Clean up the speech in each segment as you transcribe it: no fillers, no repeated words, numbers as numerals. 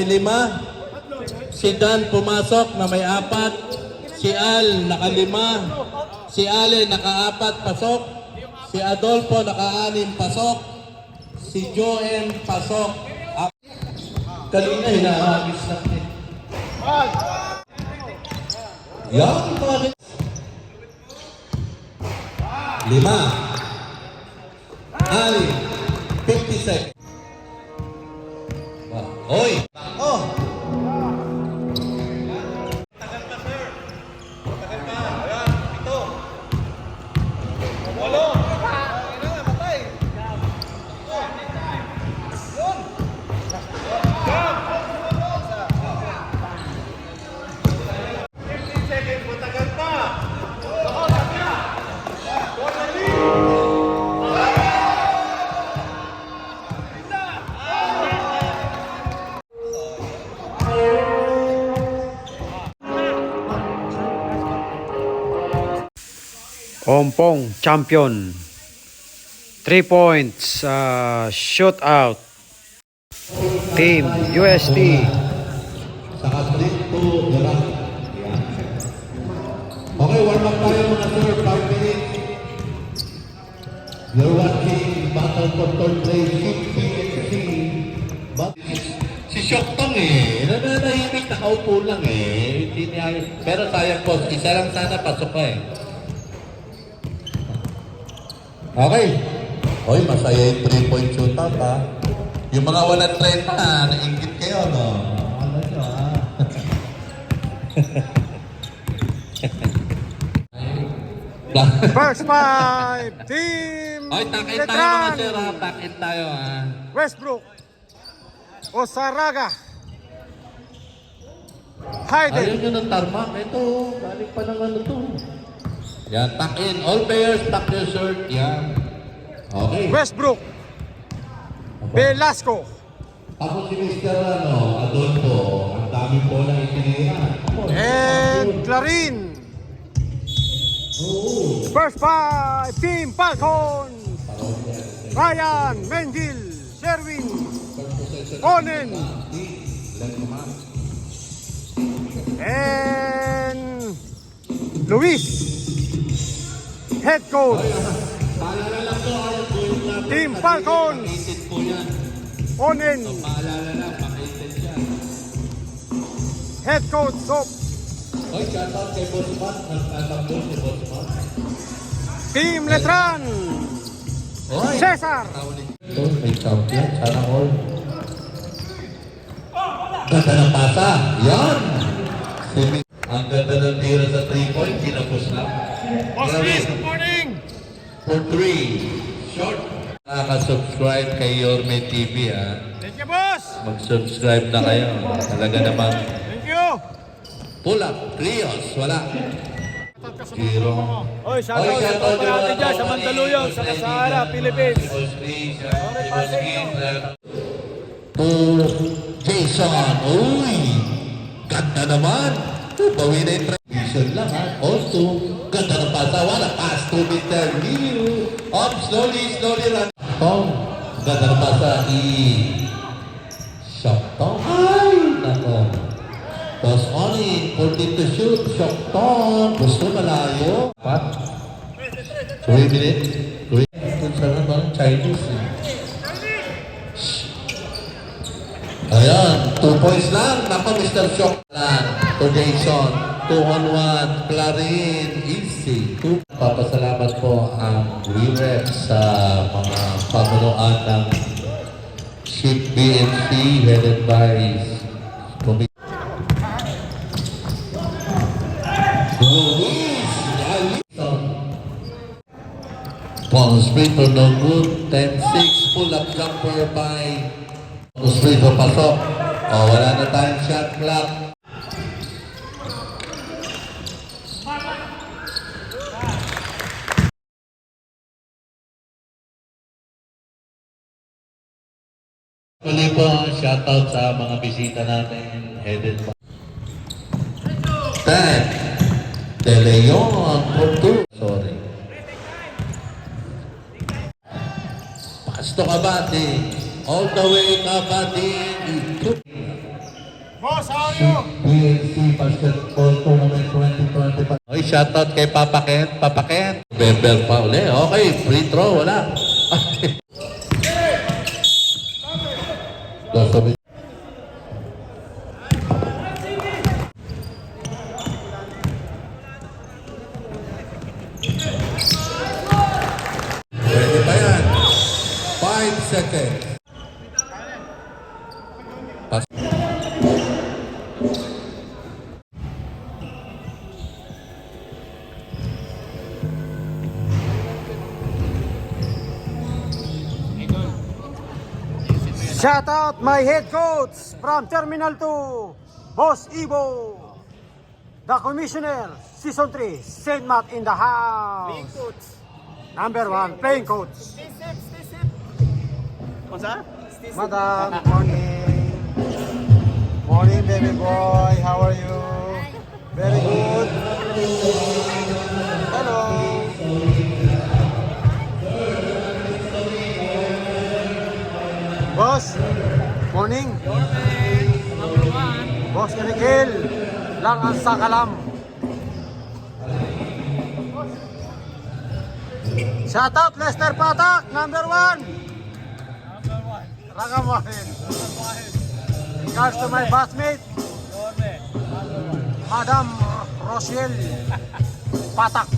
may 5. Si Dan pumasok na may 4. Si Al naka-5. Si Ale naka-4, pasok. Si Adolfo naka-6, pasok. Si Joen pasok. Kanina hinahabis na eh. Yan, bakit? 5. Ali, 50 seconds. Oy! Oh! Tagal pa, sir. Tagal pa. Ayan, 7. 8. Matay. Yun. 15 seconds, matagal pa. Ompong champion. 3 points shootout. Team UST. Saka 3-2 Iraq. Okay, warm up tayo mga sir. 5 minutes. You're watching Battle for Third Place 50-50. Si Shoktong eh. Nananahimik, nakaupo lang eh. Hindi niya, pero sayang po, isa lang sana pasok ka eh. Okay. Hoy, masaya yung 3-point shootout ha. Yung mga 130, naingit kayo, no? Ano nyo ha? First 5 Team Hoy, takin tayo mga sir ha. Takin tayo ha. Westbrook. Osaraga. Hayden. Ayaw nyo ng tarmak. Ito, balik pa ng ano to. Yan, tuck in. All players, tuck your shirt. Yan. Okay. Westbrook. Velasco. Ako si Mr. Adolfo. Ang dami po lang itinira. And Clarin. First 5 Team Falcon. Ryan, Mendil, Sherwin, Onen, and Luis. Head coach. Paalala lang po. Team Falcon. Pakitin po yan. Onen. Paalala lang. Pakitin yan. Head coach Sop. Hoy, shoutout kay Boss Matt. Nagtatambo si Boss Matt. Team Letran. Hoy! Cesar. Ito, may champion. Sana all. Ganda ng pasa. Yan! Ang ganda ng tira sa 3-point. Kinapos na. Boss Chris, good morning. For 3. Short. Nakaka-subscribe kay Yorme TV ha. Thank you, boss. Mag-subscribe na kayo. Talaga naman. Thank you. Pull up. Trios. Wala. Zero. Oy, shoutout sa pa natin dyan sa Mandaluyong, sa Kasara, Philippines. Jason. Uy! Ganda naman. Bawi na yung transition lang ha. Also, ganda ng pasa. Wala. Pass to Mr. Liu. Up, slowly run. Oh, ganda ng pasa. Shot to. Ay! Nako. Toss on in. 14 to shoot. Shot to. Gusto malayo. Pat. 3 minutes. Kung saan parang Chinese eh. Ayan, 2 points lang. Napa Mr. Shock lang. To Jason. 2-on-1. Clarin. Easy. Papasalamat po ang WeRep sa mga pamunuan ng Ship BNC headed by Paul Sprito no good. 10-6. Pull up jumper by Sprito pasok. Wala na tayong shot clock. Tuloy po, shoutout sa mga bisita natin. Headed by 10. De Leon for 2. Sorry. Pasto Kabati. All the way Kabati. Boss, how are you? PNC Basketball Tournament 2025. Okay, shoutout kay Papa Ken. Papa Ken. Member pa uli. Okay, free throw. Wala. Sabi. Pwede ba yan? 5 seconds. Pas Shout out my head coach from Terminal 2, Boss Ivo. The Commissioner, Season 3, Saint Matt in the house. Playing coach. Number 1, playing coach. Stay safe. What's that? Stay safe. Madam, morning. Morning, baby boy. How are you? Very good. Hello. Boss, morning. Boss Enriquel, lang ang sakalam. Shout out Lester Patak, number 1. Ragamuhin. Regards to my batchmate, Madam Rochelle Patak.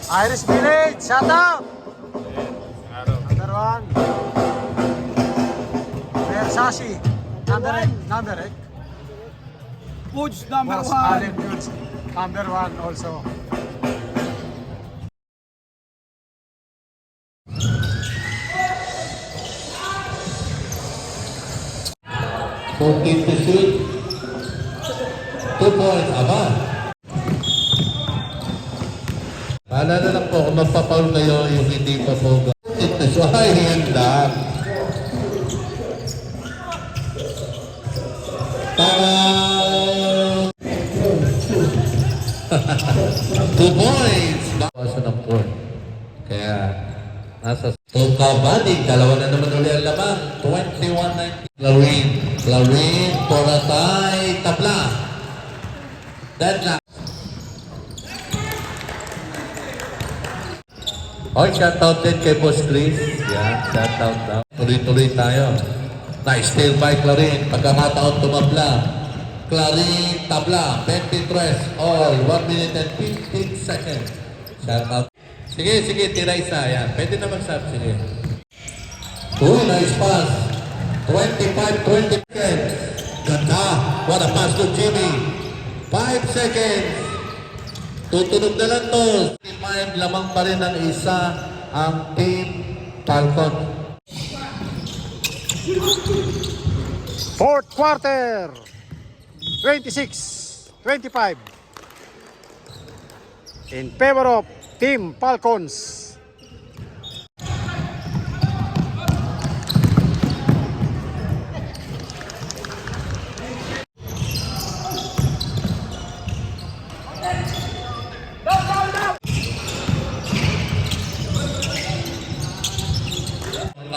Irish Village, shout out. Number 1. Versace, number 8. Coach number Boss 1. Allen Hughes, number 1 also. Team to shoot. 2 points. Aba. Paalala lang po, kung magpapaul kayo, yung hindi pa po. Team to shoot. Ay, handa. Tara! 2 points. Bawasa ng point. Kaya, nasa kabady, dalawa na naman ulit ang laban. 21-19. Clarine, Porasay, tabla. Deadlock. Okay, shoutout din kay Boss Chris. Yan, shoutout daw. Tuloy-tuloy tayo. Nice steal by Clarine. Pagkakataon tumabla. Clarine, tabla. 23, all. 1 minute and 15 seconds. Shoutout. Sige, tira isa. Yan. Pwede na mag-sub. Sige. Uy, nice pass. 25-20 seconds. Ganda. What a pass to Jimmy. 5 seconds. Tutunog na lang to. 5, lamang pa rin ang isa ang Team Falcon. Fourth quarter, 26-25 in favor of Team Falcons.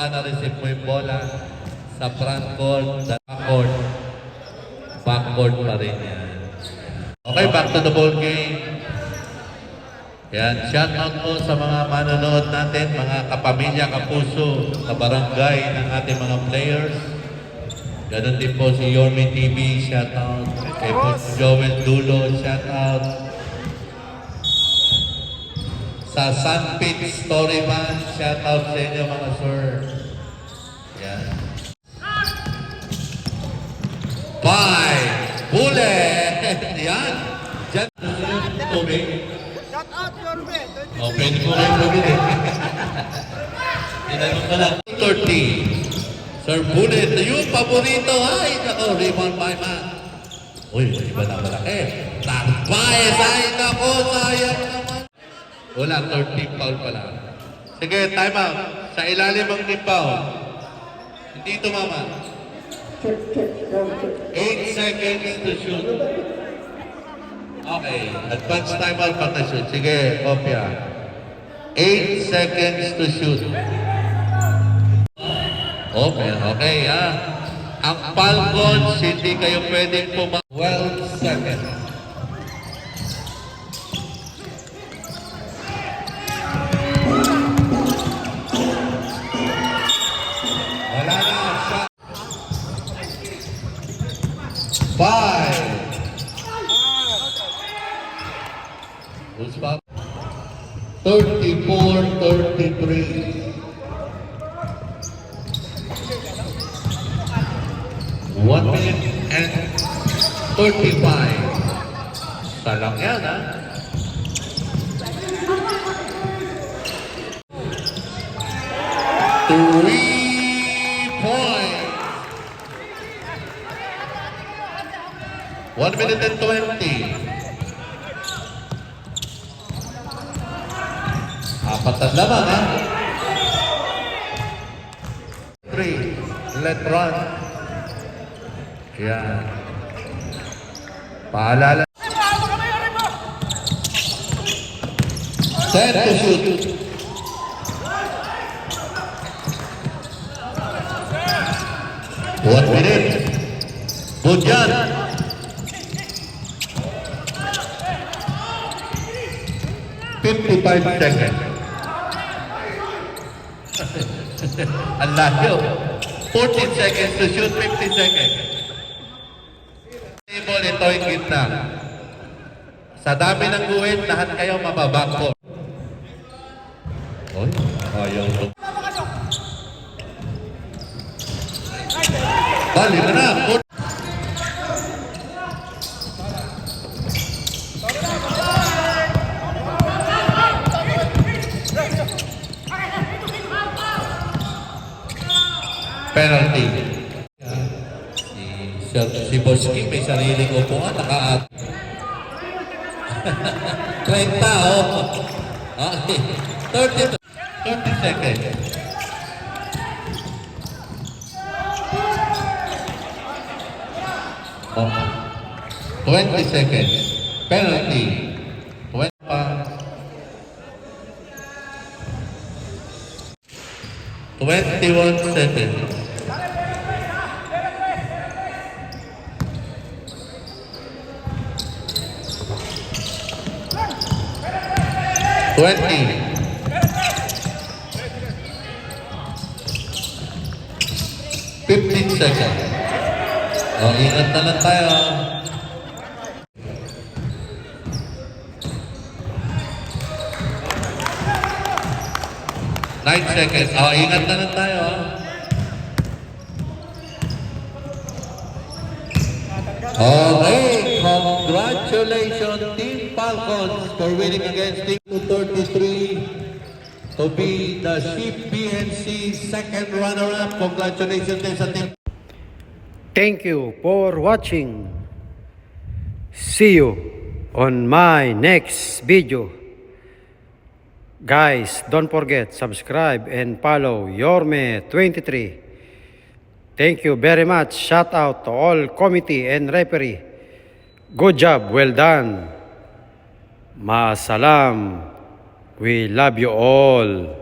Na-receive mo yung bola sa front court, backcourt pa rin yan. Okay, back to the ball game. Yan, shout out po sa mga manonood natin, mga kapamilya, kapuso, kabarangay ng ating mga players. Ganon din po si Yorme TV, shout out. Kay po si Joel Dulo, shout out. Sa Sunpit Storyman, shout out sa inyo mga sir. Yan. 5, bullet! Yan. Diyan. Tubig. Shout out your man. O, pwede mo kayo bumili. Tinanong ka lang. 30. Sir Bullet, yung paborito. Ay, nako, rebound by man. Uy, iba na malaki. Takbay, sayang ako, sayang naman. Wala, 13 foul pala. Sige, time out. Sa ilalim ang team foul. Hindi tumama. 8 seconds to shoot. Okay, advance time out pag na-shoot. Sige, kopya. 8 seconds to shoot. Okay, okay ha. Ang Falcons, hindi kayo pwedeng 12 seconds. Wala na. Shot. 5. Who's back? 34-33. 1 minute and 35. Salang yan, ha? Three-point. 1 minute and 20. Apat ang laban, ha? 3. Let run. Yan. Paalala. Set to shoot. One minute. Good yan. "55 seconds. Ang layo. 14 seconds to shoot, 50 seconds. Table, ito yung gitna. Sa dami ng guhit, lahat kayo mababangko. Oy, ayaw to. Bali na na. Penalty. Si Boski may sariling upuan, naka-at. 30, oh. Okay. 30 seconds. Oh. 20 seconds. Penalty. 20 pa. 21 seconds. Twenty. 15 seconds. Oh, ingat na lang tayo. 9 seconds. Oh, ingat na lang tayo. Okay, congratulations Team Falcons for winning against Team 33 to be the Sheep PNC second runner-up. Congratulations din sa team. Thank you for watching. See you on my next video. Guys, don't forget, subscribe and follow Yorme23. Thank you very much. Shout out to all committee and referee. Good job. Well done. Maasalam. We love you all.